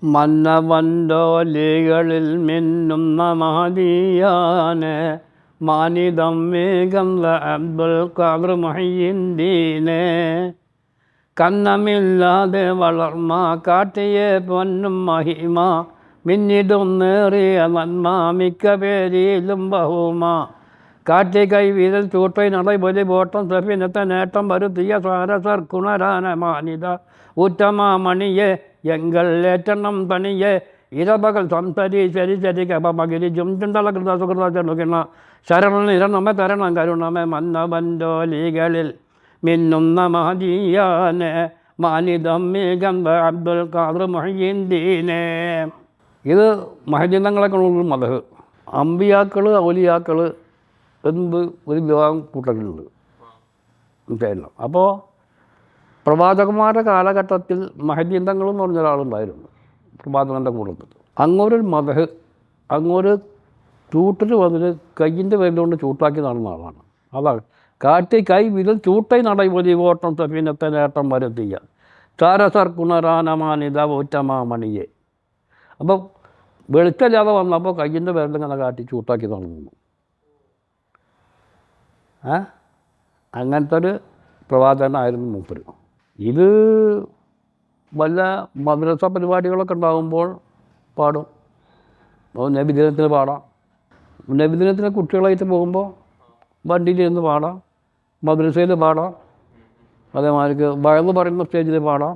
മന്നവൻഡോലികളിൽ മിന്നുന്ന മഹദിയാനെ മാനിതം വേഗം അബ്ദുൽ ഖാദർ മുഹയ്യിദ്ദീനെ കന്നമില്ലാതെ വളർമ കാട്ടിയ പൊന്നും മഹിമ മിന്നിടുന്നേറിയ നന്മ മിക്ക പേരിലും ബഹുമ കാട്ടി കൈവിരൽ ചൂട്ടൈ നടപൊലി ബോട്ടം സഫിനത്തെ നേട്ടം വരുത്തിയ സാരസർക്കുണരാന മാനിത ഉത്തമമണിയെ എങ്കൽ ഏറ്റെണ്ണം പണിയെ ഇരപകൽ സംസരി ശരി ശരി കപമകിരി ജുംചുണ്ടലകൃത സുഹൃത ചെറുകിണ ശരണം ഇരണമേ തരണം കരുണമേ മന്നവൻഡോലികളിൽ മിന്നുന്ന മഹദിയാനെ മാനിതം മേഘം അബ്ദുൽ ഖാദർ മുഹയ്യിദ്ദീനെ. ഇത് മഹദീനങ്ങളെക്കൊണ്ടുള്ള മദഹ്. അമ്പിയാക്കൾ ഔലിയാക്കൾ എന്ത് ഒരു വിഭാഗം കൂട്ടത്തിലുണ്ട് മനസ്സിലായില്ല. അപ്പോൾ പ്രവാചകന്മാരുടെ കാലഘട്ടത്തിൽ മഹദീനങ്ങൾ എന്ന് പറഞ്ഞ ഒരാളുണ്ടായിരുന്നു പ്രവാചകൻ്റെ കൂട്ടത്തിൽ. അങ്ങോരൊരു മദഹ്, അങ്ങോര് ചൂട്ടിന് വന്നിട്ട് കയ്യിൻ്റെ പേരിലുകൊണ്ട് ചൂട്ടാക്കി നടന്ന ആളാണ്. അതാണ് കാട്ടി കൈ വിരൽ ചൂട്ടൈ നടപൊലി ഓട്ടം സഫീനത്തെ നേട്ടം വരുത്തിയ സാരസർക്കുണരാനമാനിത ഊറ്റമാമണിയെ. അപ്പോൾ വെളിച്ചല്ലാതെ വന്നപ്പോൾ കയ്യിൻ്റെ പേരിലിങ്ങനെ കാട്ടി ചൂട്ടാക്കി നടന്നു. അങ്ങനത്തെ ഒരു പ്രവാചകനായിരുന്നു മൂപ്പര്. ഇത് വല്ല മദ്രസ പരിപാടികളൊക്കെ ഉണ്ടാകുമ്പോൾ പാടും. നബിദിനത്തിന് പാടാം. നബിദിനത്തിന് കുട്ടികളായിട്ട് പോകുമ്പോൾ വണ്ടിയിലിരുന്ന് പാടാം, മദ്രസയിൽ പാടാം, അതേമാതിരി വയല് പറയുന്ന സ്റ്റേജിൽ പാടാം.